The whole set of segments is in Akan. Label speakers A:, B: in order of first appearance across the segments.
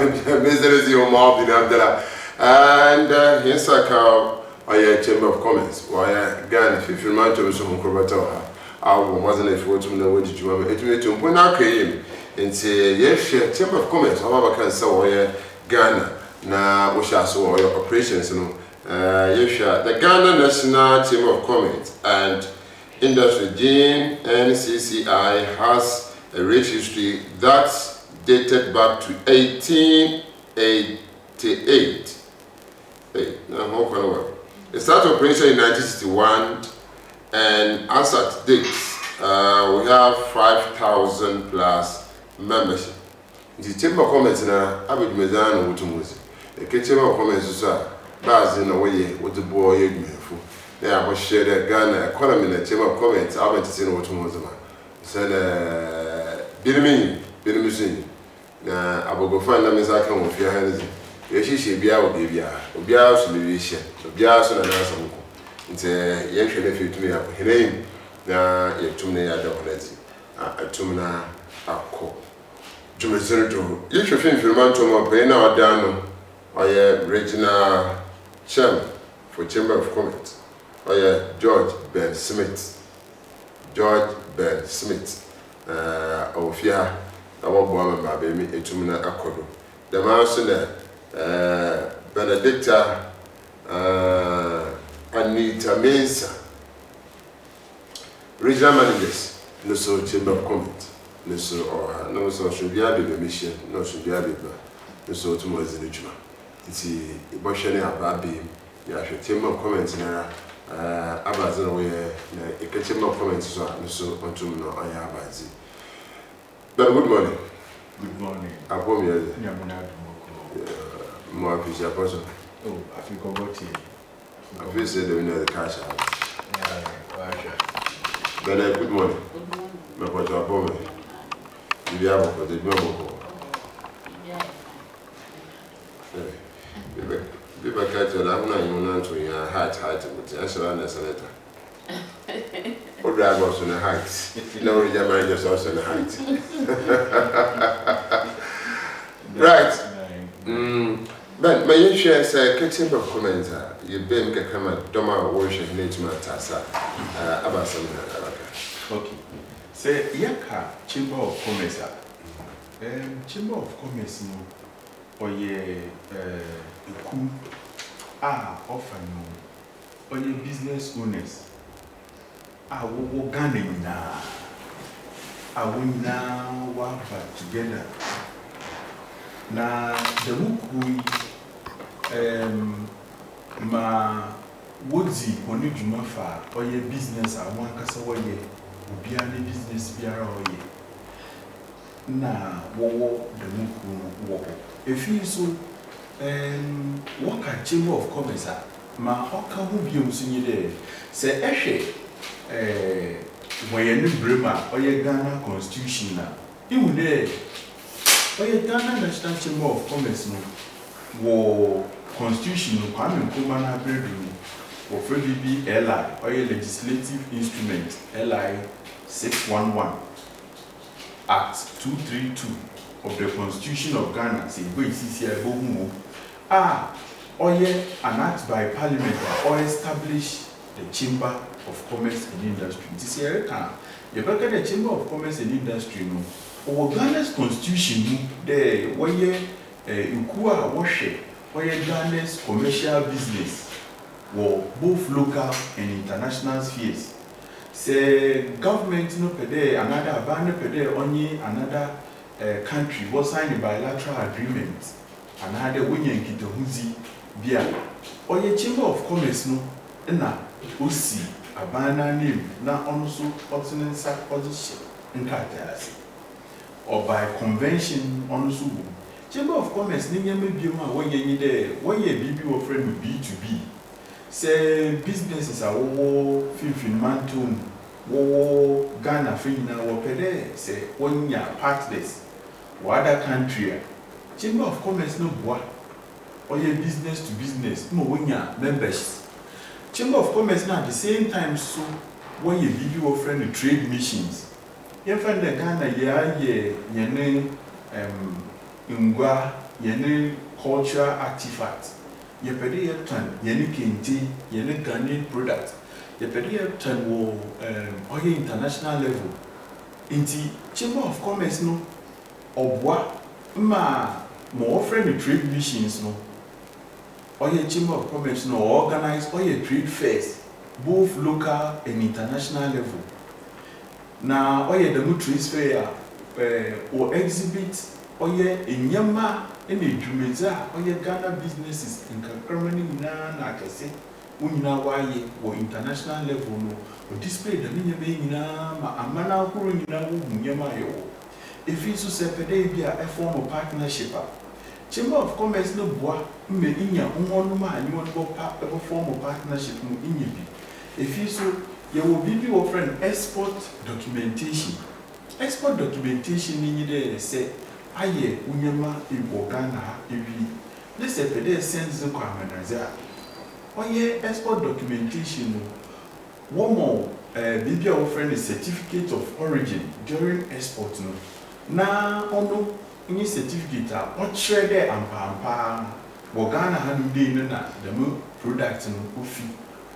A: business you more than Abdallah. And here's a cow, I Chamber of Commerce, why Ghana, if you mind to some Krobata, I wasn't a photo to know what you want it to when I came and say, yes, Chamber of Commerce, however, can say Ghana, now we shall saw your operations, you know. Yes, the Ghana National Chamber of Commerce and Industry Gene NCCI has a rich history that's dated back to 1888. It started operation in 1961, and as at date, we have 5,000 plus membership. The Chamber of Commerce na Abid Mezano Utumuzi. The Chamber of Commerce is in a way with the boy. They are share the Ghana economy in the Chamber of Commerce. I went to see what Mozama. Said, Binimin, I will go find them as I come with your hands. She should be out of Bia, Bia, Solution, Bia, and answer. It's a young nephew to me up. Her name, now, you to me, I don't let it. A tumina, a co. Jumisenator, you should think for Mantum or Pena or Dano, or Regina Chairman for Chamber of Commerce. George Ben Smith. George Ben Smith. Ofia, our woman, my baby, a tumina accordo. The mouse in there, Benedicta Anita Mesa. Regional managers, no so Chamber of Commerce. No so, or no so should be a mission, no should be a baby. No so tomorrow's in the Juma. It's a Boshani Ababi. You have a Chamber of Commerce in Abazan away, a Chamber of Commerce, so on to no I have. But good morning.
B: Good morning.
A: I hope you
B: are
A: more appreciate person.
B: Oh, I think about it.
A: I feel said they know the cash out.
B: Yeah,
A: Then good morning.
C: Good morning.
A: My brother, I hope you have a good people catch your love, you know, to your heart, but I shall understand it. Or drive us on the heights. You know, your managers also on the heights. Right. But my issue is a Chamber of Commerce. You've been a Doma worship nature Tassa about some.
B: Okay. Say, Yaka, Chamber of Commerce. Chamber of Commerce, no, or ye, often, or ye business owners. I will Ghana now. I will now work together. Now, the book ma woodsy on you Jumafa or your business. I want Casawaye, be a business beer or ye. Now, wo the Muku walk. If you so, walk at Chamber of Commerce, ma hawker who be using there. Say, Eshe, when you new Bremer or your Ghana Constitution now, you would there. Or your Ghana National Chamber of Commerce, no, war Constitution, no, Kwame Nkrumah bedroom, or FBB LI, or your legislative instrument, LI 611. Act 232 of the Constitution of Ghana, say, wait, CCI, or an act by Parliament or establish the Chamber of Commerce and Industry. This year, you look at the Chamber of Commerce and Industry, no, or Ghana's Constitution, the way Ukua worship, where Ghana's commercial business, were both local and international spheres. Say government no pede another ban pede only another country was signed a bilateral agreement another winning kitohuzi bia or your Chamber of Commerce no na osi abana name na also ordinance position nkatasi or by convention also Chamber of Commerce ni nyame bioma wo yenyi de wo ye bibi wo friend B2B. Say businesses are wo finfin mantum wo Ghana free na wo pede say when ya partners wo other country Chamber of Commerce no boa or your business to business mo when ya members Chamber of Commerce na at the same time so when you bibi wo friend trade missions you find the Ghana ye ne ngwa yɛne cultural artifact yɛpɛde yɛtɔn yɛne kente yɛne Ghanaian product yɛpɛde yɛtɔn wɔ ɔyɛ international level nti Chamber of Commerce no ɔboa ma wɔfrɛ no trade missions no ɔyɛ Chamber of Commerce no organize ɔyɛ trade fairs both local and international level na ɔyɛ dɛm trade fair or exhibit ɔyɛ enyama ɛna edwumadzi a ɔyɛ Ghana businesses nkakrama ne nyinaa na akɛse wɔnyinaa wɔayɛ wɔ international level no o display dɛm nyama nyinaa ma amana ahorow nyinaa wɔhu nyama a yɛwɔ efi so sɛ pɛdɛ bi a ɛform partnership a Chamber of Commerce no boa mma inya wɔnom a ne wɔn bɔ form partnership no inya bi efi so yɛwɔ bibi wɔ friend export documentation ni nyide sɛ ayɛ unyama ibo Ghana ha ewi ne sɛ pɛdɛ sense ko amanaze a ɔyɛ export documentation no wɔn bibi a wɔ friend certificate of origin during export no na ɔno nye certificate a ɔkyerɛ dɛ ampa wɔ Ghana ha no dey no na dɛm product no ofi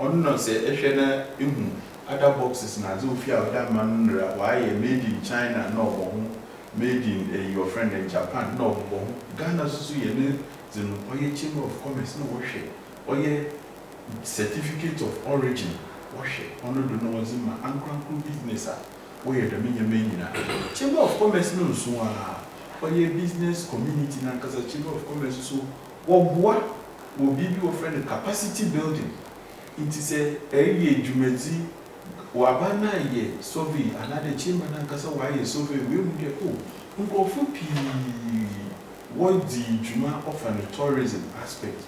B: ɔno no sɛ ehwɛ na ehu other boxes na zo fi a other man why made in China no made in your friend in Japan no Ghana so ye ne zinu oye Chamber of Commerce no wohwe oye certificate of origin wohwe ono do no wazima ankranku business a woye da menyina Chamber of Commerce no so a oye business community na kasa Chamber of Commerce so wo boa wo bibi wo friend capacity building it is a edwumadzi wabana ye survey another chamber na kasa waye survey we mu de nkofo pii what the juma of an tourism aspect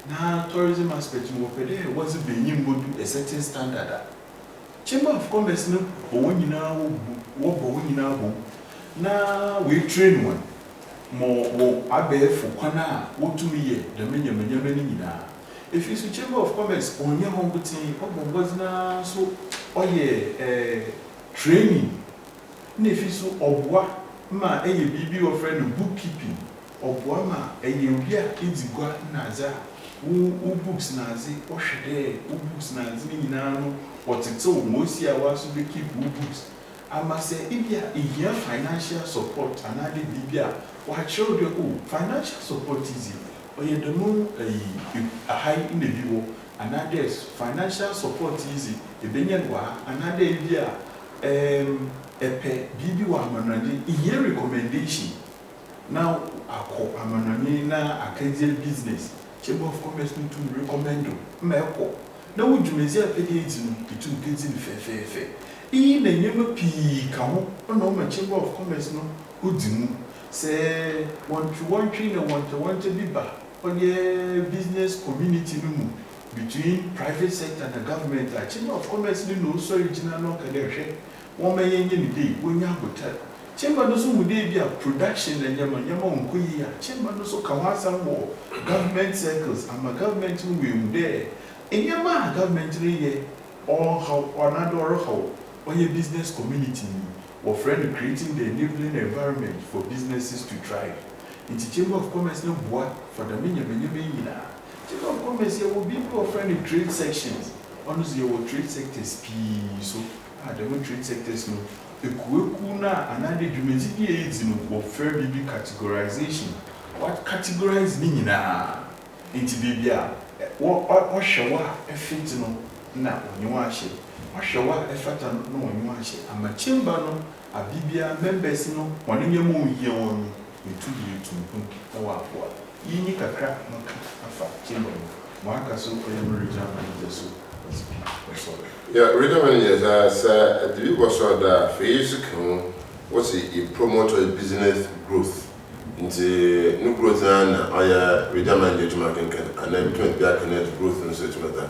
B: na tourism aspect mo pede was benyim bodu a certain standard Chamber of Commerce no bo nyina wo bo na we train one mo abefo kwana wotumi ye de menyama ni nyina if you Chamber of Commerce onye hongotin obongozina so oye training na if you obwa ma eye bibi of friend bookkeeping obwa ma eye obi a edigwa na za wo books na azi o hwede wo books na azi nyina no otete mo si a wa so be keep books ama se ibia ehia financial support anade bibi a wa chiro de financial support easy oye demo a high in the view another financial support easy ebenyen wa another idea epe bibi wa amanade ihe recommendation now akọ amanane na akazie business Chamber of Commerce to recommend meko na wudwumezi apede edzinu itu gedzin fefefe iyi na nyema pi ka ho no ma Chamber of Commerce no odimu se want bi ba oye business community no mu between private sector and the government a Chamber of Commerce no so original no ka dey hwe won ma yenye ni dey wonya hotel Chamber no so mu dey bia production na nyama onkoyi a Chamber no so ka wasam wo government circles ama government we mu dey enyama government ye all how another how oye business community or friend creating the enabling environment for businesses to thrive. In the Chamber of Commerce no boy for the Chamber of Commerce there will be people friendly trade sections. Honestly, your trade sectors so the trade sectors no ekuna another dwumezi aids no fair BB categorization. What categorize nina into bibia what showa effect no na onyiwa she Oshawa effort no one wash and my chamber no a bibia members no one in your moon here on you to our Yini kakra no afa chamber Marka so regional managers so
A: yeah regional managers the big was that for years ago was a promoter of business growth into new growth and I regional manager and then between back and growth and such like that.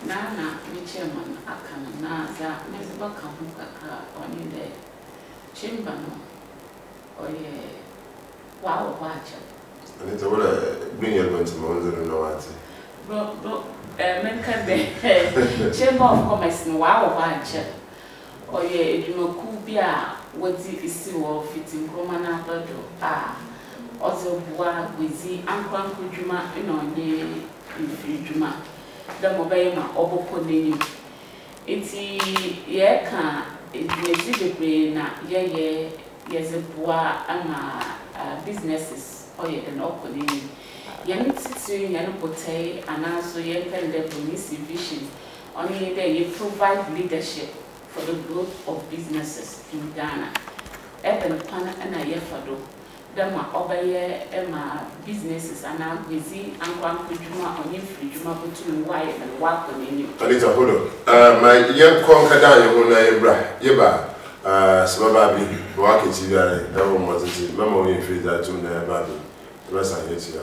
C: Nana, my chairman, I can now that Miss Bacca on you there. Chamber no, or ye, wow, watch.
A: And it's all a bring your bunch of months and no answer.
C: Bro, men can be Chamber of Commerce, no, wow, watch. Or ye, you know, cool beer, wadi isi wo fitin kroma na bado ozo bua gwezi ankwanko dwuma na onye mfidwuma da mobile ma oboko n'enim enti ye ka edwesi bebre na ye yezebua ama businesses oye den okko n'enim ye titi ye no potay anaso ye pende bonisi vision only there you provide leadership for the growth of businesses in Ghana. Even pana and a year for them are businesses and now we see and one Juma on you free Juma between wire and work on you.
A: Anita, hold on. My young conqueror, Yeba, Smababi, Waki Tivare, that one was it. Mamma, you free that to the Babi. The rest I hate you.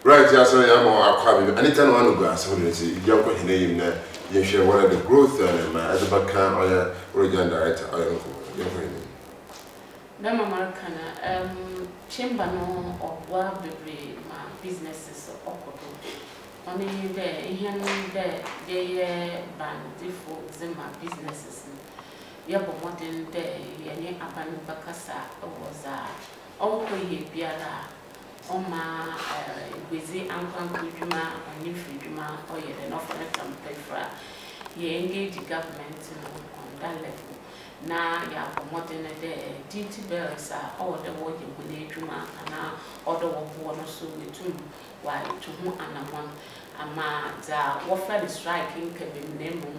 A: Right, yeah, so I'm more anytime I want to go, so young name, you share one of the growth and as a back or your region director.
C: No, Americana, chamber no or baby, my businesses or only there, here there, they ban default in my businesses. Yabo modern day, any aban Bacasa was uncle Biara. Oma busy Uncle Juma and New Juma or yet an offer some paper. Ye engage the government on that level. Now, ya modern day, duty bearers are all the working with Juma and now order of one or so with two, while to whom and one. Ama the warfare is striking Kevin Nemo,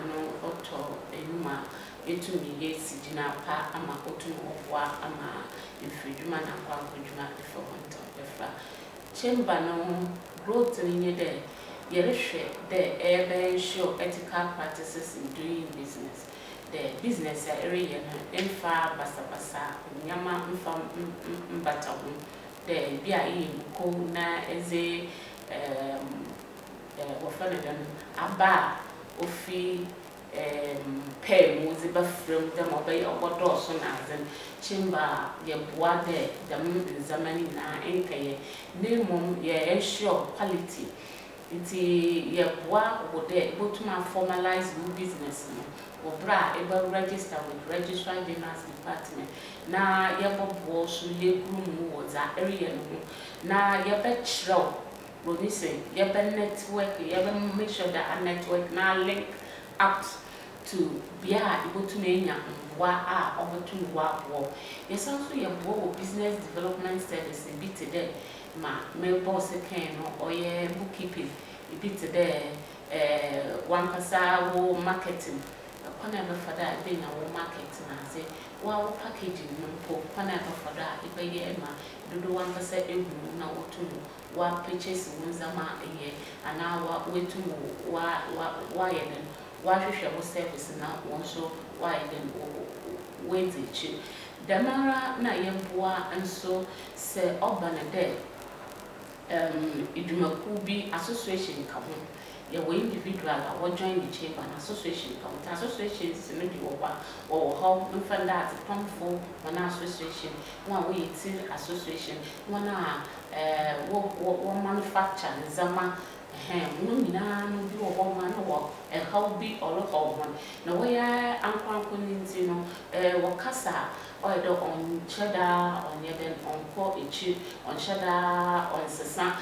C: no auto, Enuma. Etu mi ye sijina pa ama otu obwa ama infriduma na kwa kujuma for want of efra chamber no growth ni de yerehwe de ebe show ethical practices in doing business the business area no emfa basabasa nyama mfa mbata hu de bia yi ko na eze wofana dan aba ofi pay muziba from them obey or so nazen chimba ye boade the zamani na enkaye name ye ensure quality Nti ye boa wo de botuma formalize new business no. Wo bra e ba register with Registrar General's Department. Na ye bobo so ye group wo za area no. Na ye be chro Roni say ye be network, ye be make sure that a network na link up to bia able to menya wa obetu wa wo. Yes also ye bo business development service be today ma me boss can no or ye bookkeeping be today one person wo marketing kwana be for that be na wo marketing na say wa packaging no po kwana be for that e be ye ma dodo one person ehu na wo to wa purchase wonzama eye ana wa wetu wa ye den wa hwehwe wo service na won so wa ye den wezi chi damara na ye boa enso se obana de idumaku bi association ka ho ye we individual a wo join the chamber na association ka ho association se no di wo ba wo ho mfa that tomfo wana association one we ti association wana wo manufacture zama no nyina no bi wo ma no wo how bi all of one na wo ya ankwanko ninti no wo kasa or the on cheddar on yeden on ko echi on cheddar on sesa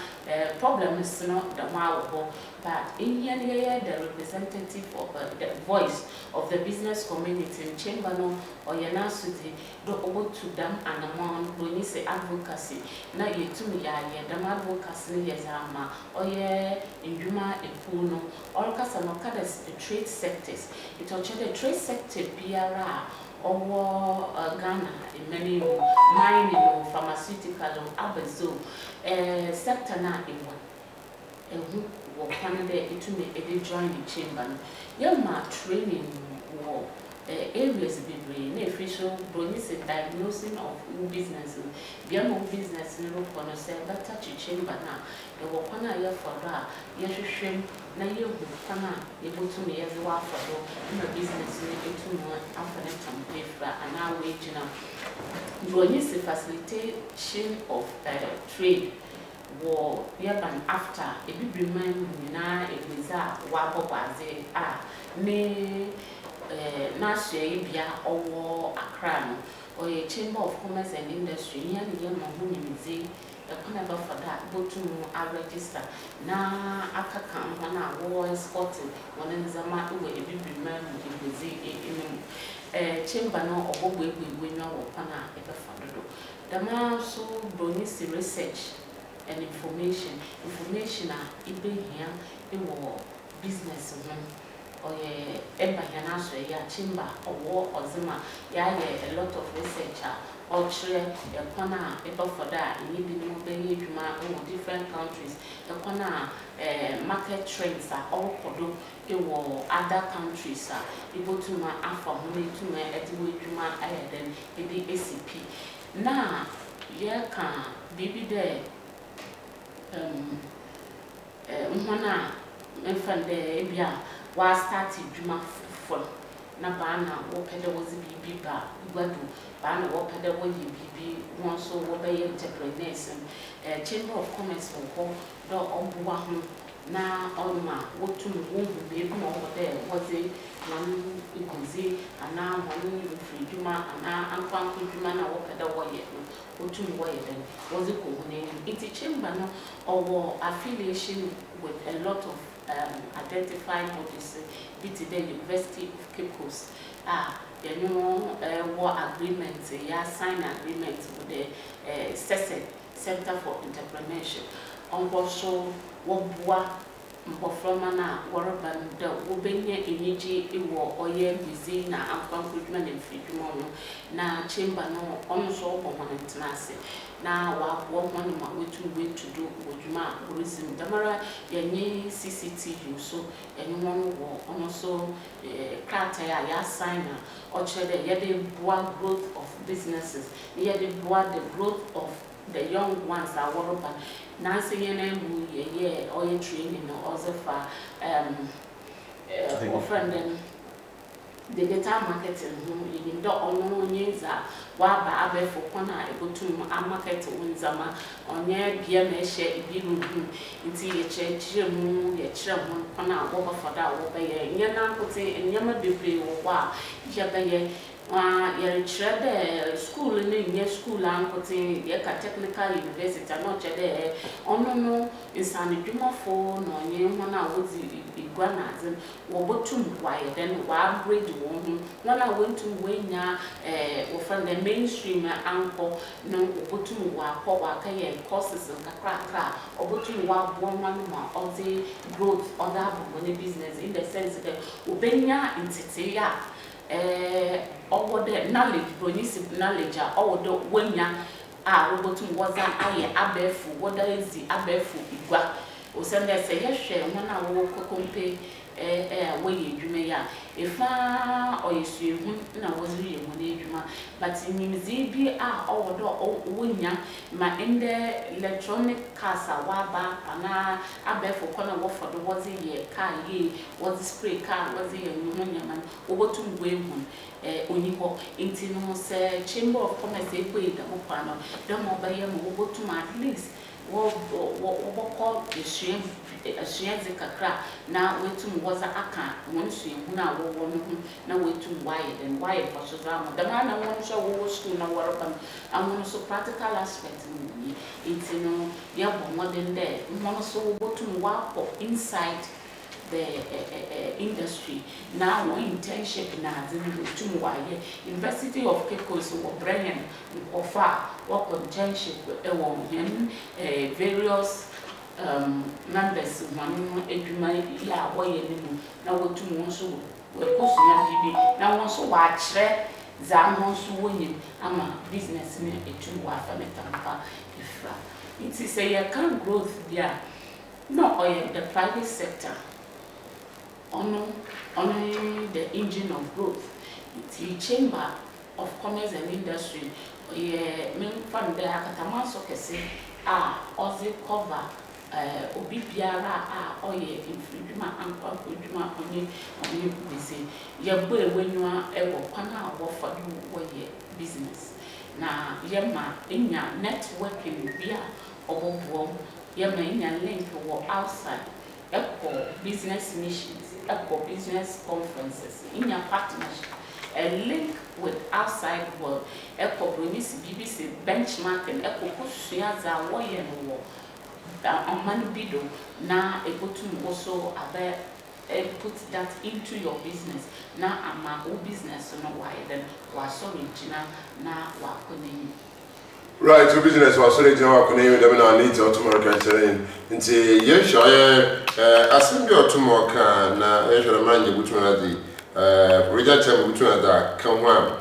C: problem is not the one but in here the representative of the voice of the business community in chamber no or yana suti do obo to them and among when you say advocacy na yetum ya them advocacy yes ama or ye induma epuno or kasa no kada the trade sectors it or the trade sector biara or Ghana in many mining pharmaceutical abazo sector na in one Canada to me a join the chamber. Yama training war areas be official bonus diagnosing of business. Biamo business no kono say better to chamber na. The wakana ya for that. Yashim na you kana able to me as well for the business into more after some paper and now wage now. Bonus facilitation of trade. War yaban after a big remind na a bizarre wabobaze ne Nashe bia or Accra or a chamber of commerce and industry yan mahunizi a never for that go to a register na akakan wana war sporting one in the matter where a big remind in chamber no or we win or pana ever for the man so bonisi research and information ibe here in business or eba yana so ya chimba or ozima ya a lot of researcher or chere e kona eba for that ni bi no be eduma in different countries e kona market trends are all kodo e wo other countries are able to ma afa ho to ma ediwe eduma ayeden e di ACP na ye kan bibi there mwana mfande bia wa start djuma for na bana wo pede wo zibibi ba gwadu bana wo pede wo yibibi won so wo be entrepreneurs chamber of commerce for do obuwa ho na onma wo tum wo hu be bi mo de wo ze wan ikuzi ana won free djuma ana anfa djuma na wo pede wo ye otum wo ye den wo ze ko hune iti chamber no or affiliation with a lot of identified bodies be the University of Cape Coast war agreement sign agreement with the CESE Center for Entrepreneurship also wobua mbofroma na woroban da wobenye enyeji ewo oye busy na amfankuduma na mfiduma no na chamber no ono so obomantenase na wa one ma wetu way to do woduma tourism damara yenye CCTV so yenye wo ono so krata ya sign or chere ye the growth of businesses ye the growth of the young ones are woroban na say mu ye training or also for friend digital marketing you do ono nyeza wa ba abefo kona ebotum a market wonzama onye bia na ehye ibi ruhu nti ye chechire mu ye chire ho kona wo ba foda wo ba ye nye na kote nyama bebre wo wa ye ba ye ye chire de school ne nye school an kote ye ka technical university no chede ono no insani dwumafo no nye ho na wozi igwa na azin wo botum wa ye den wa upgrade wo ho wana wentum wenya wo from the mainstream anko no obotum wa akọ wa ka ye courses kakra obotum wa bo manu ma ozi growth other abone business in the sense that obenya entity ya owo the knowledge bonisi knowledge owo do wenya obotum waza aye abefu woda ezi abefu igwa o sende se ye hwe wana wo kokompe we edwuma ya efa oyesu ehu na wozuri emu na edwuma but nyimzi bi owodo wonya ma in the electronic cars awaba ana abefo kona wo fodo wozi ye car ye wozi spray car wozi ye nyonya man obotum we hu oni ho inti no se chamber of commerce e ko ida mo pa no dem obaye mo obotum at least wo call the kakra na wetum waza aka wonsu ehu na wo no hu na wetum why then why for so drama the man na won so wo school na warabam amon so practical aspect ni it no ya bo modern there mo so wetum wa inside the industry now internship na wetum why University of Cape Coast wo Brennan offer work internship various members one edwuma ya woye nimu na wotum won so wekosuya bibi na won so wa kire za won so wonyim ama business ni etu wa fa metampa ifra it is a kind growth there no the private sector ono the engine of growth the chamber of commerce and industry men from the akatama so kese ozi cover obi biara oye infiduma anko infiduma onye bisi ye bo ewenwa ewo kwana wo fodo wo ye business na ye ma enya networking bia obobo ye ma enya link wo outside echo business missions echo business conferences enya partnership a link with outside world echo promise BBC benchmarking echo kusua za wo ye no on bido na ebotum also abe put that into your business na ama o business no why then wa sorry jina na wa koneni
A: right your business was sorry jina wa koneni dem na need automatic training nti ye shoye asembi automatic na ye shoye manje butum na di Richard Chamber butum na kan ho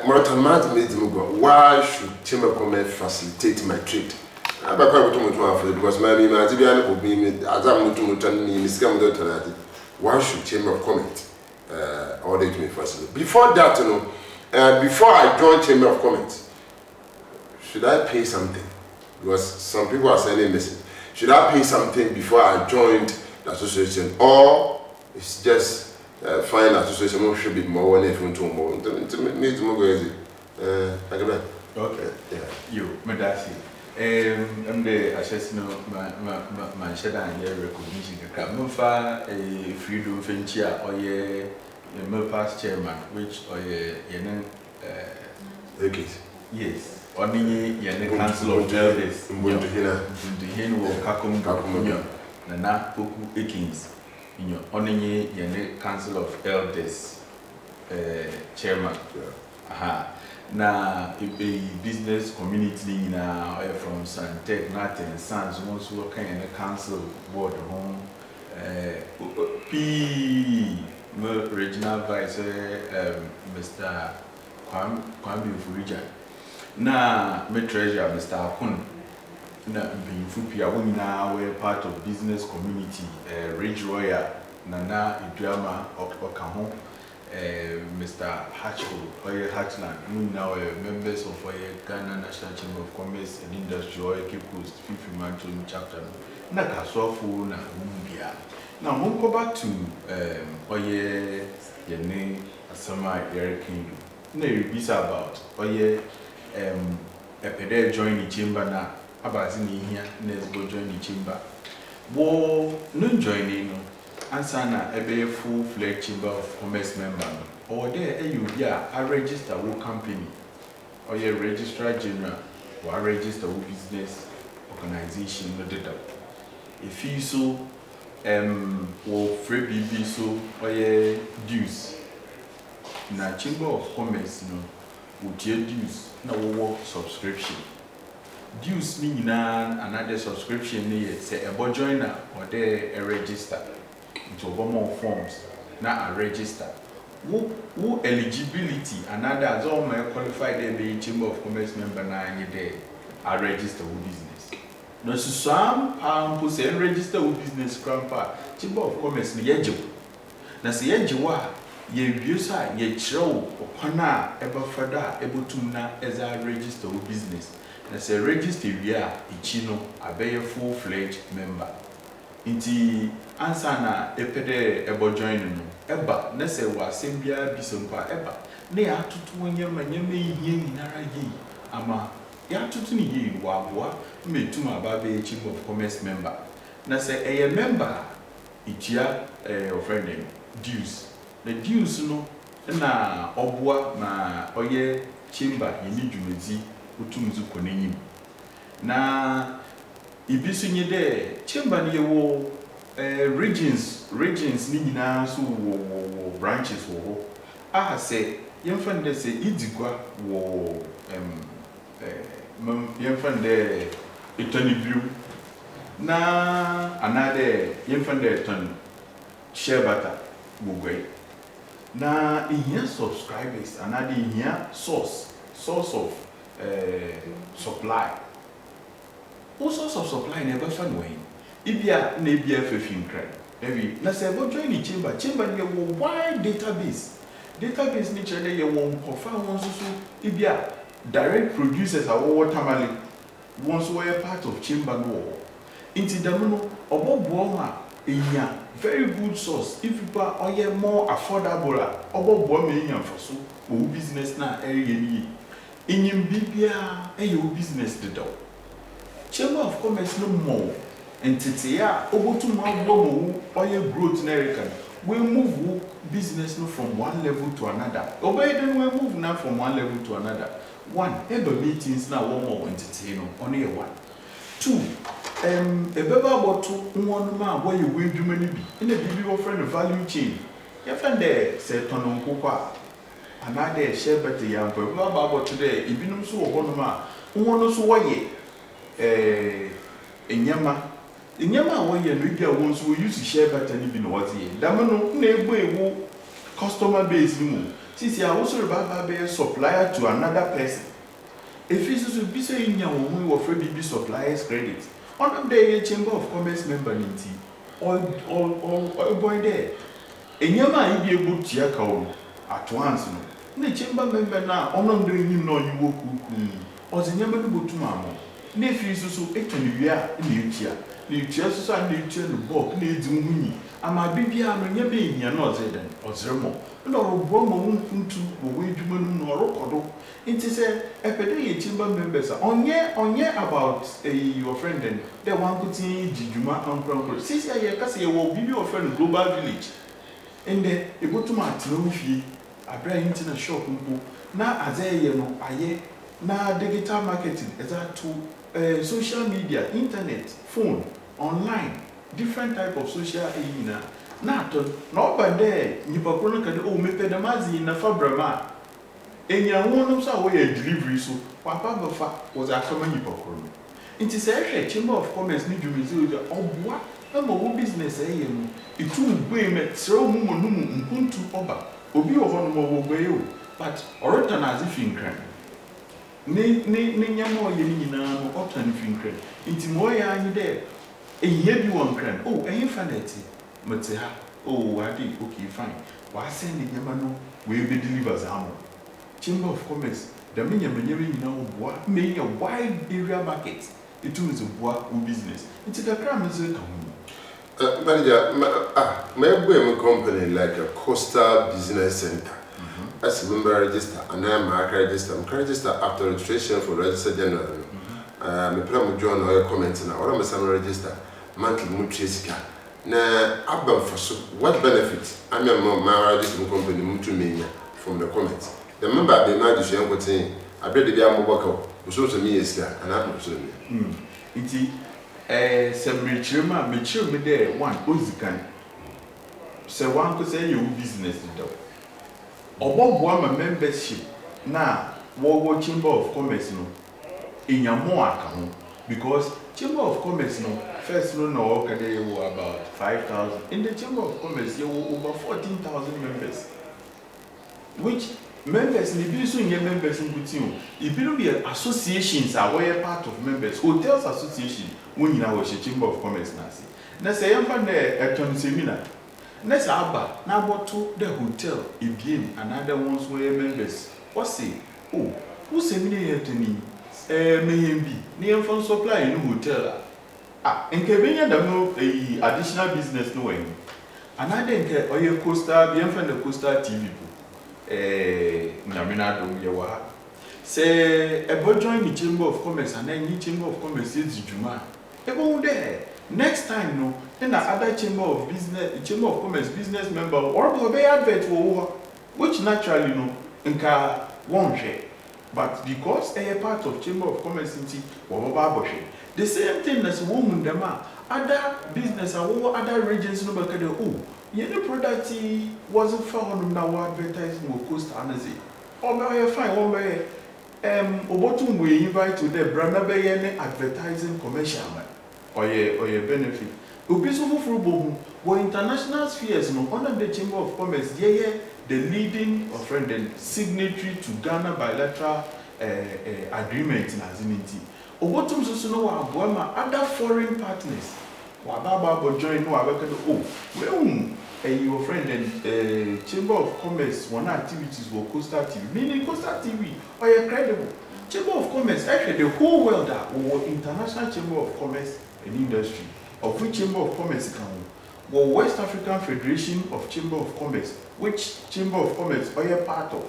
A: Morata Mad made me why should Chamber Commerce facilitate my trade? I buy because my Zibian will be Azam to why should Chamber of Commerce order to me facilitate? Before that, before I joined Chamber of Commerce, should I pay something? Because some people are sending message. Should I pay something before I joined the association, or it's just fine association should be more than if you want more?
B: Okay, yeah, you, Madasi. I'm the assessment my shadow and your recognition. Kamufa a freedom venture or ye past chairman, which or ye
A: okay.
B: Yes, only ye council of elders. Mbuntu will Kakum Nana Puku Ekins. In your only ye council of elders chairman. Aha. Na a business community na from Santec, Nathan Sons, once working in a council board home. Regional Vice Mr. Kwambi Furija. Na me treasurer Mr. Akun. Na Bifupia, we now we're part of business community, Ridge Royal, Nana Idrama Okahon. Mr. Hatchell, Oye Hatchland, we now members of Ghana National Chamber of Commerce and Industry, Oye Cape Coast, Fifi Manchon chapter. Na Kasofu na Umbia. Now, we'll go back to Oye Yene asama Eric Kindu na rebisa about oye a pede join the chamber na abazi ni hia na go join the chamber wo no join no ansa na ebe full fledged chamber of commerce member no or there you be a register wo company or your registrar general or register wo business organization no data if you so wo free BB so or your dues na chamber of commerce no wo tie dues na wo subscription dues ni nyina another subscription ni say e join na or there a register into more forms na a register wo eligibility another as all my qualified there be chamber of commerce member na any there a register wo business no so some pampo say register wo business grandpa chamber of commerce ni yeje na say yeje wa ye wiusa ye chiro okwana eba fada ebotum na as a register wo business na say register we a ichi no abeye full fledged member inti ansa na epede ebo join no eba na say wa asembia bisompa eba na ya tutu wonyema nyema yie nyinara yi ama ya tutu ni yi wa boa metum ababe chamber of commerce member na say eye member itia your friend name dues the dues no na oboa na oye chamber yimi dwumezi utumzu konenyim na ibisu nye de chamber ni wo regions ni nyina so wo branches wo aha se yemfa nde se idigwa wo yemfa nde etani biu na anade yemfa nde etani share butter wo na ihia subscribers anade ihia source of supply. All sorts of supply never found way. Ibia na ibia fefin kra. Every na say go join the chamber dey wo wide database ni chere ye won kofa won so ibia direct producers are watermali once were part of chamber no. Inti dam no obobo ma enya very good source if people are more affordable obobo ma enya foso wo business na area ni inyim bibia eyo business dedo chamber of commerce no more entity ya obotum agbomo oye growth na America we move business no from one level to another obey then we move now from one level to another one ebe meetings na one more entity no only one two ebeba boto nwonu ma boy we dwuma ni bi ina bibi wo friend value chain ya friend say tono nkokwa another share better yam for about today ibinum so wo no ma nwonu so woye enyama woye no bia won so use share better ni bi no what ye dam no na egbo ewo customer base ni mu sisi a wo so ba be supplier to another person if you so be say nya wo for BB suppliers credit on of the chamber of commerce member nti all boy there enyama ibi ebo tia ka wo at once no na chamber member na onom de nyim na oyi wo kuku ozenyama no botum amo na efi so etoni wi a na etia so na etia no bulk na edi hunyi ama bibia no nya be hia na ozeden ozremo na robo mo ntu wo edwuma no no rokodo nti se epede ye chamber members onye about your friend then the one kuti jijuma ankro sisi ye kase ye wo bibi your friend global village ende ebotuma atino fie abra internet shop mpo na azeye no aye na digital marketing to social media internet phone online different type of social na to no bande nipa krono kade o mepe da mazi na fabrama enya wonu so wo ye delivery so papa bafa was asoma nipa krono nti se ehwe chamber of commerce ni dwumezi obua ama wo business eye no itu gbe me tro mu no mu nkuntu oba obi wo hono mo gbe yo but orota na azifinkran ni nyama oye ni nyina no orota ni finkran nti mo ya anyi de ehie bi won kran ehin faneti mate ha ade okay fine wa send ni nyama no we be delivers amo chamber of commerce da me nyama nyina oboa me nya wide area market it is oboa business nti da kra me ze ka ho
A: manager, my company like a Coastal Business Center. as a member register and then my register. I'm register after registration for register general. Me plan with John or comments now. What am I register? Monthly Mutriska. Na abba for so what benefit? I mean, my register company Mutumania from the comments. The member they might do young thing. I bet they are more so to me is there and I'm so
B: some mature me there one Ozikan. Say one could say you business though. Or one membership now, what Chamber of Commerce no in your more account because Chamber of Commerce no first no about 5,000. In the Chamber of Commerce you over 14,000 members. Which members in the members in Butino, if you be associations are where part of members, hotels association when you know Chamber of Commerce Nasi. Now say I'm from there at seminar. Next Abba, now what to the hotel, again, another ones where members. What say? Oh, who seminar here to me? Maybe near from supply in hotel. And Kevin, no additional business no way. Another or your coaster, be from the coaster TV. Namina don't yawa. Say, about join the Chamber of Commerce and then the Chamber of Commerce is Juma. About there. Next time, no, then the other Chamber of Commerce business member or be advert for which naturally no, nka won't share. But because a part of Chamber of Commerce or the same thing as woman them other business and other regions no back oh, the product wasn't found now advertising will cost another. Or by fine one by Obotum we invite to the brand advertising commercial man. Or your benefit. Ubisofu Frubo were international spheres no under the Chamber of Commerce, the leading or friend and signatory to Ghana bilateral agreement in Aziminti. Obotum Susuno Abuama, other foreign partners. Wababa join no oh, well, your friend and Chamber of Commerce one activities were Costa TV, meaning Costa TV or your credible. Chamber of Commerce, actually the whole world or International Chamber of Commerce and Industry, of which Chamber of Commerce can or West African Federation of Chamber of Commerce, which Chamber of Commerce are you part of.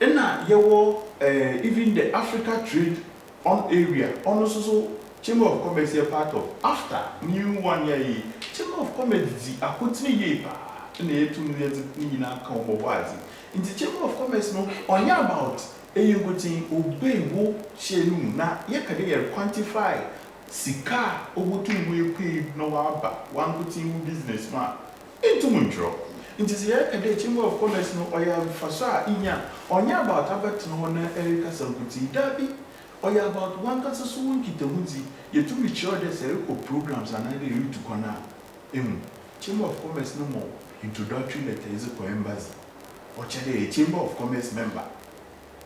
B: And now you even the Africa Trade on area, also Chamber of Commerce are part of. After new 1 year, Chamber of Commerce the akutini yepa, and the 2 years in in the Chamber of Commerce no on about you go to obey wo shenu na ye can quantify sika obutu we pay no aba one good thing business man into muncho it is here can the Chamber of Commerce no oya fasa inya onya about about no na Erica Sankuti dabi oya about one kasa so nkita hunzi ye to be sure there's a programs and they read to corner Chamber of Commerce no more introductory letter is for embassy or a Chamber of Commerce member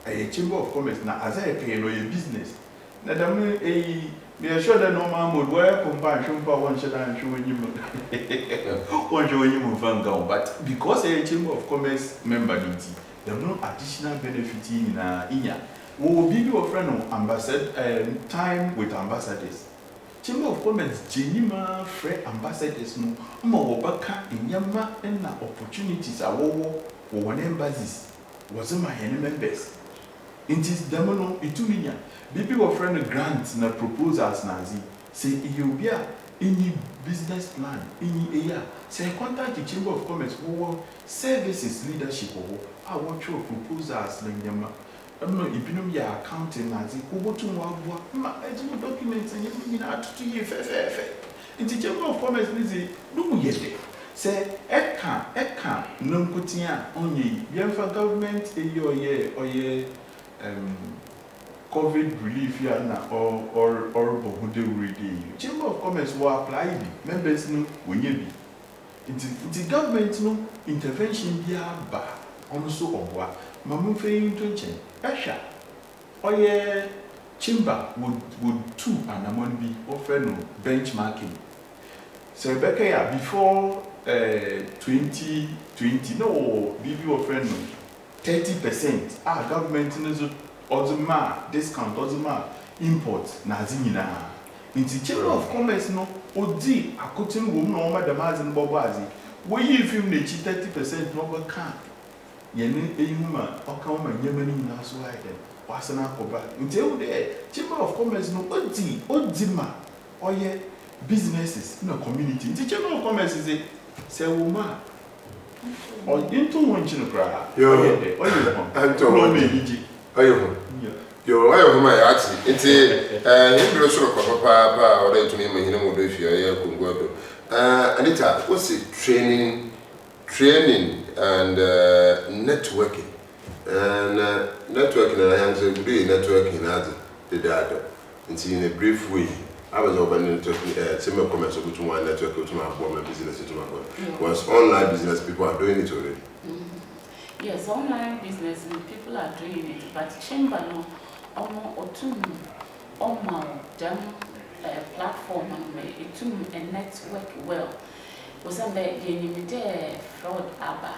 B: a Chamber of Commerce na as I pay no your business na dam me assure that no man would wear compassion for one shot and show you one show you van gown but because a Chamber of Commerce member there no additional benefit in inya we will be your friend no ambassador time with ambassadors Chamber of Commerce genuine free ambassadors no mo obaka inyama na opportunities awo one embassies was my members. It is demono ituminya. Bibi wa friend grants na proposals nazi. Say you be any business plan, any area. Say contact the Chamber of Commerce who services leadership or I want your proposals like them. I don't know if you know your accounting nazi. Who go to ma documents and you know to you in the Chamber of Commerce nazi. No yet. Say eka nunkutia onye bienfa government or COVID relief ya na or bohude uridi. Chamber of Commerce will apply the members no wenye bi. The government no intervention bia ba onso obwa. Mamu fe yintonche. Esha. Oye chamber would two anamon bi offer no benchmarking. So Rebecca ya before 2020 no bibi or friend no 30% government no ozuma discount ozuma import na zinyina in the Chamber of Commerce no odi akotin wo no madam azin bobo azi wo yi film na chi 30% no go can yɛne ehuma ɔka ma nyɛma ni nyina so ayɛ dɛ wasana akɔba nti ewu dɛ chamber of commerce no odi ma ɔyɛ businesses na community nti chamber of commerce sɛ wo ma into one chin cry.
A: Yo, I have my arts. It's a English or papa or to me, you know, if you are Anita, what's it? Training and networking. And networking, and I answer be networking as the data. And in a brief way. I was opening similar comments to one network to my former business to my phone. Was online business, people are doing it already.
C: Yes, online business people are doing it, but chamber no or two them platform and a network well. Was a there fraud aba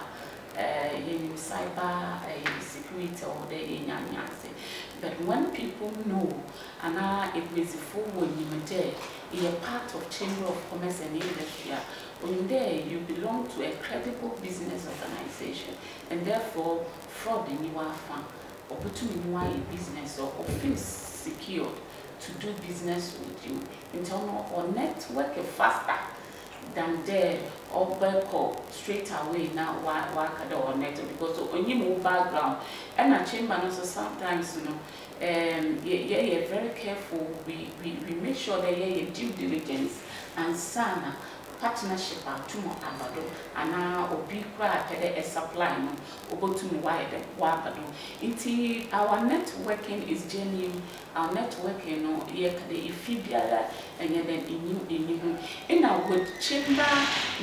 C: cyber security or the but when people know and it is forward you are part of Chamber of Commerce and Industry, when there you belong to a credible business organization and therefore fraud in your farm opportunity business or feel secure to do business with you internal or network faster than there or back straight away now work or net because when you move background and a chamber also sometimes you're very careful. We make sure that you're due diligence and sana partnership atumo abado ana obi kwa pede supply no obotum wide wabado inti our networking is genuine. Our networking no yekade ifibiara and then in our with chamber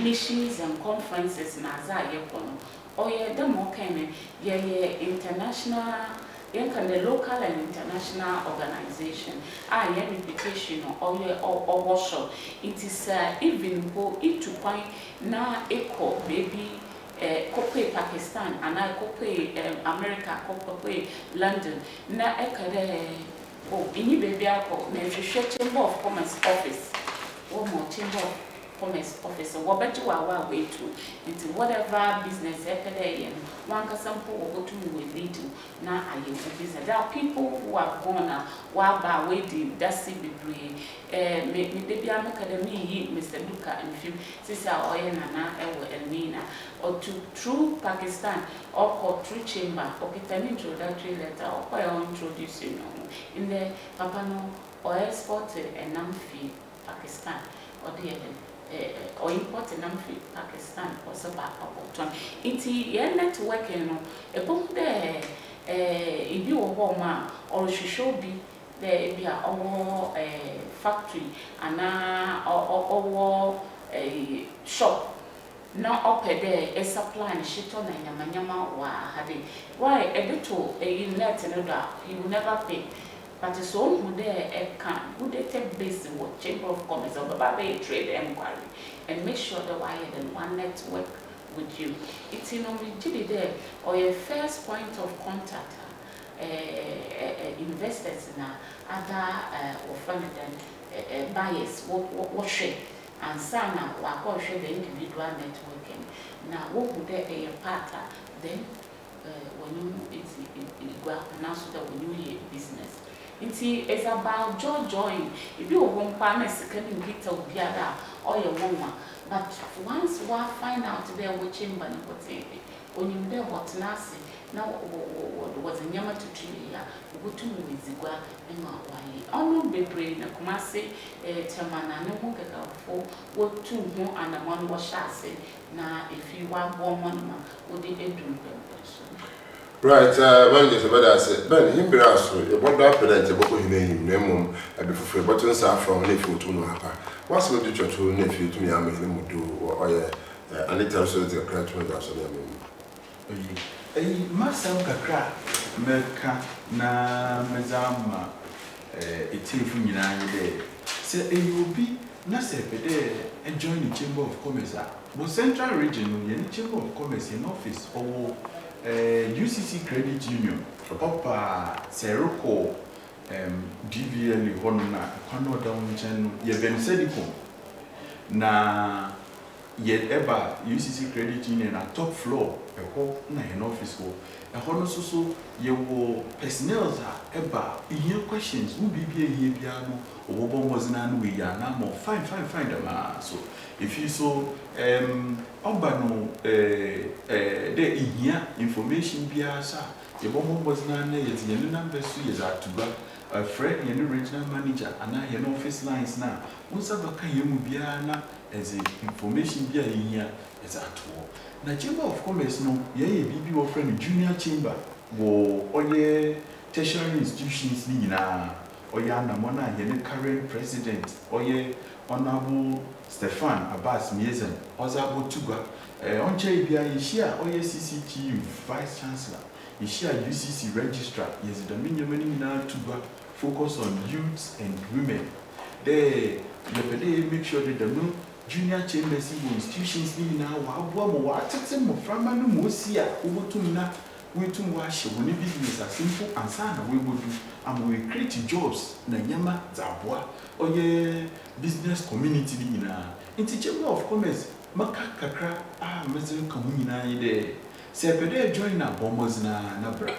C: missions and conferences na za yekono or ye dem okay ye international the local and international organization reputation or workshop. It is even go into point na echo baby Kope Pakistan and I Kope America Kope London na ekade ini baby ako na Chamber of Commerce office one more Chamber of Commerce officer what better our way to into whatever business ekade one sample or go to lead to now I business. There are people who are gonna while waiting that's it be maybe I'm academy Mr. Luka and few sister or Nana Elmina or to through Pakistan or through chamber or get an introductory letter or quite introducing in the Papano or exported and Namfi Pakistan or the or import and Namfi Pakistan or Sabah or Inti networking a book there. If you are home or should be there be our factory and our shop now up there a supply and shit on and yamanyama wa having why a little a net and you will never pay. But it's all who there who they take base in what Chamber of Commerce or the trade inquiry and make sure that why then one network with you. It's in only there or your first point of contact investors in other or funded buyers what share and sana what share the individual networking. Now what would there a partner then when you it's well announced that when you hear business. It's about join. If you want partner second get of the other or your woman. But once we find out there which chamber when you there what nasi now was a yama to tree go to with Zigua and why on be brain a Kumasi Tamana no more for what 2 more and a one was say now if you want 1 month would they do
A: right, when there's a better said, Ben, him be asked, what happened to Boko in Nemum, and before buttons are from nephew to Napa. What's the future to nephew to me? I mean, him do or and it tells us the graduate as
B: a Master Kakra, Merka, na Mezama, a telephone day. Say, you will be Nasepede and join the Chamber of Commerce. But Central Region, the Chamber of Commerce in office or UCC Credit Union, Papa Seroko, DVL Honona, Kono Down Chen, Yeven Sedico. Na yet eba UCC Credit Union at top floor na an office ho no so ye wo personnel eba here questions who be here bia no obo mozina no we ya na mo fine them so if you so oba no there here information bia sa ye bo mozina na ye tie number so ye za tuba a friend ye regional manager and I office lines now unsa baka ye mu bia na as information bia here is at all. Na Chamber of Commerce no ye bibi wo friend junior chamber wo oye tertiary institutions ni na oye anamona ye current president oye honorable Stefan Abbas Miezen ozabo tuga onche bia ye share oye CCTU vice chancellor ye share UCC registrar yes the many na tuga focus on youths and women they make sure that the junior chambers institutions ni na wa aboa mo wa tete mo frama no mo si a obotum na wetum wa hye woni business as simple ansa na we bodu am we create jobs na nyama za aboa oye business community ni na inti Chamber of Commerce maka kakra mezel ka mu nyina yi de se pede join na bombos na bra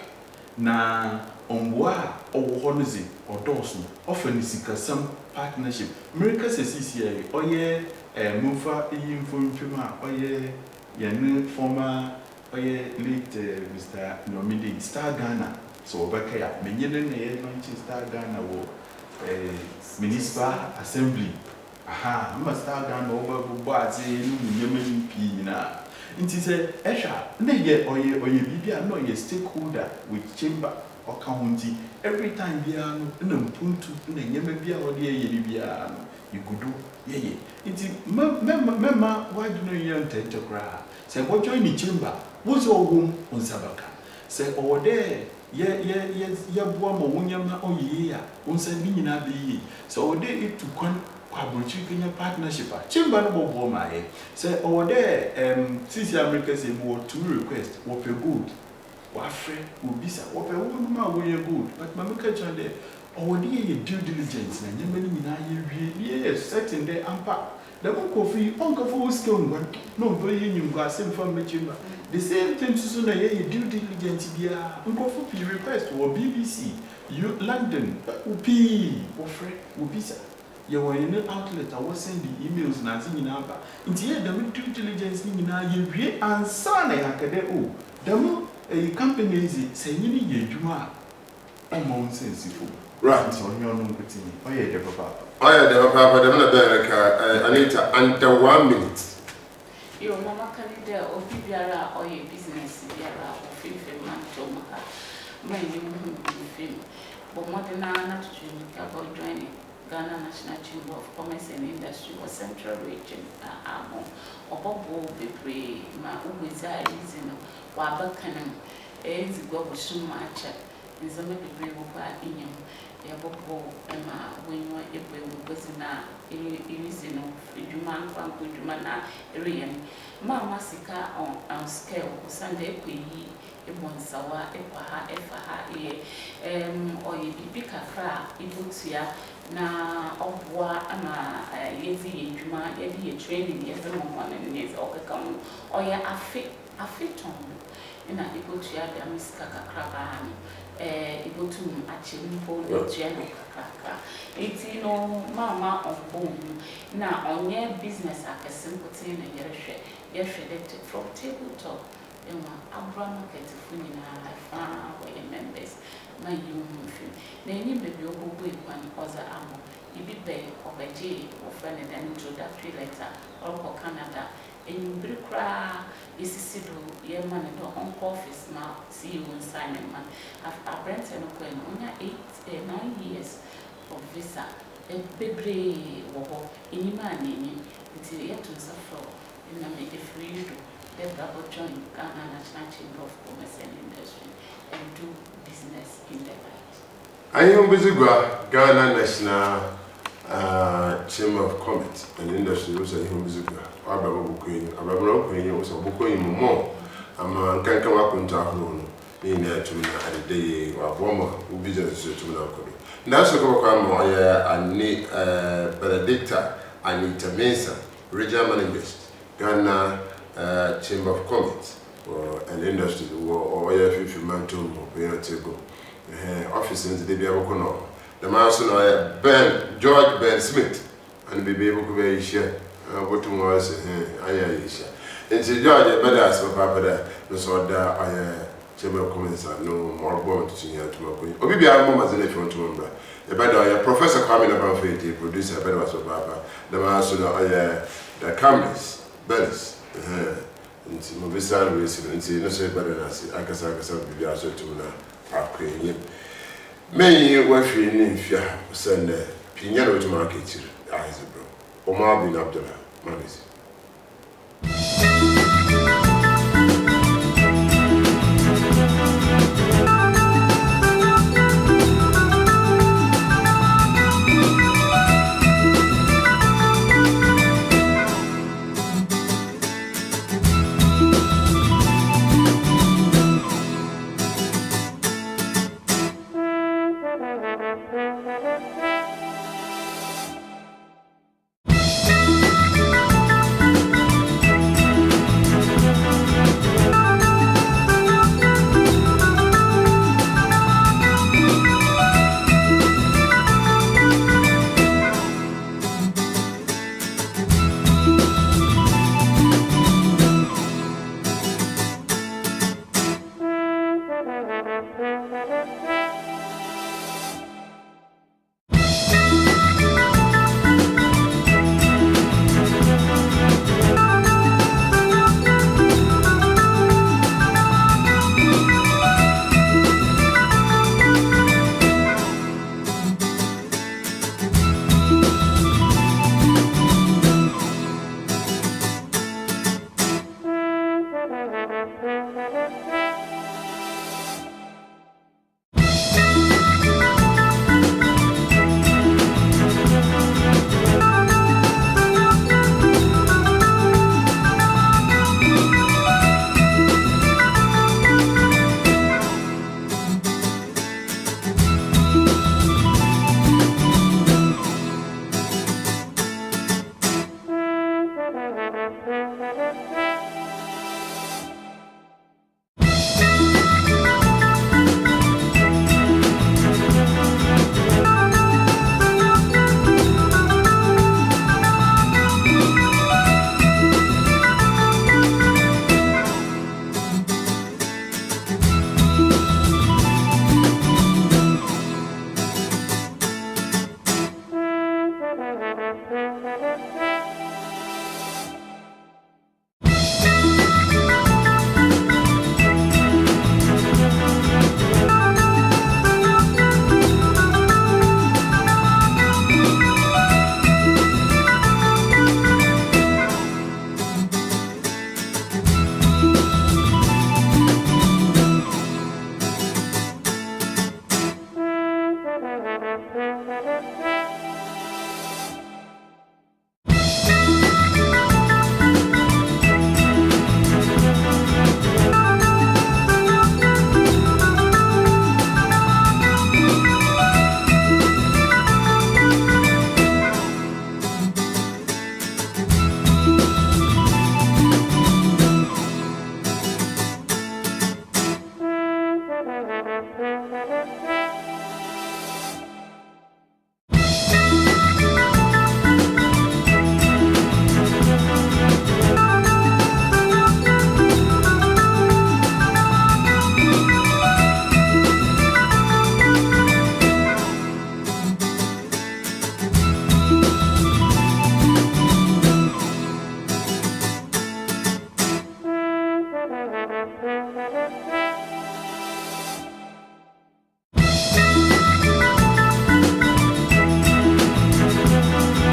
B: na onboa owo ho no zi odoso offer sikasam partnership America CCI oye Mufa Infoma, oye, Yanu, former, oye, late Mr. Nomidi, Star Ghana. So, Bakaya, Menyan, Star Ghana, Municipal Assembly. Aha, I'm a Star Ghana over Bubazi, Yemen Pina. It is a Esha, Naya, oye, Bibia, no, a stakeholder with chamber or county. Every time Biano, Puntu, Yemebia or Yebia. You could do, yeah. It's Mema, why do you intend to cry? Say, what join the chamber? What's your room on Sabaka? Say, over there, yes, Yabuama, Wunyama, oh, yeah, on Sabina be. So, over there, it to collaborate in your partnership. Chamber no more, my say, over there, since America say more two requests, what a good, what friend will be, what a woman, where you good, but Mamma Catcher there. Or due diligence, and you certain day ampa. The uncle for stone, no very you got same from the chamber. The same thing to soon a due diligence, dear Uncle for request or BBC, you London, UP, or Fred, Upisa. You were in an outlet, I was sending emails, nothing in Alba. Indeed, the due diligence in you and son, I had oh, the company is saying you Juma. I'm sensible.
A: Right.
B: So you're not putting oh yeah, the papa.
A: Oh yeah, the papa, the America, Anita, under 1 minute.
C: Your mama can either or Bibiara or your business, Biara or Film man Tomaka. My new film. But more than about joining Ghana National Chamber of Commerce and Industry or Central Region, or Bobo Bipre, my Ubiza reason, Wabakanam, AIDS go with so much. In some of the brave in you. Yaboko Emma when you are able to na illusion of human Jumana Arian. Mamma Sika on scale Sunday Quay, Ebonsawa, Epaha, or ye bika cra, Ibutia, na Obwa, Ama, Yezi, Juma, Yedi, training, yes, one and yes, or come, or ya a fit on. And I go to the Miss Kakra. Able to actually hold the general kaka. It's mama on bone. Now, on your business, I can simple thing and you're shredded from tabletop. And Abraham market in I found where your members, my human film. Then you may be able to one other ammo. You be bay of a J or friend an introductory letter or for Canada. And you be cry. Is Sibu, your man in the home office now, see you in Simon man. I've rented only 9 years of visa. A baby or any man in until yet to suffer in a make a free do. They double join Ghana National Chamber of Commerce and Industry and do business in the light.
A: I am busy Ghana National Chamber of Commerce and Industry was a busy Abraham Queen was a book in more. I'm can't come up on Tahun in there to me at the day or woman who business to me. That's a come I need Benedicta, Anita Mesa, regional managers, Ghana Chamber of Commerce and Industry or if you man to go. Office in the Biabokono. The master George Ben Smith and be able to be share. What tomorrow is Ayesha. And George better as papa there, no sort that Chamber of Commerce no more born to here to my point. Or maybe I'm more than if you want to remember. The better Professor coming about it, producer better as papa. The master the cameras, bells. And Mobisa receiving no say better than I can be also to now. Many were feeling if you send Piano to market, Isabel, or Marvin Abdullah, Manis.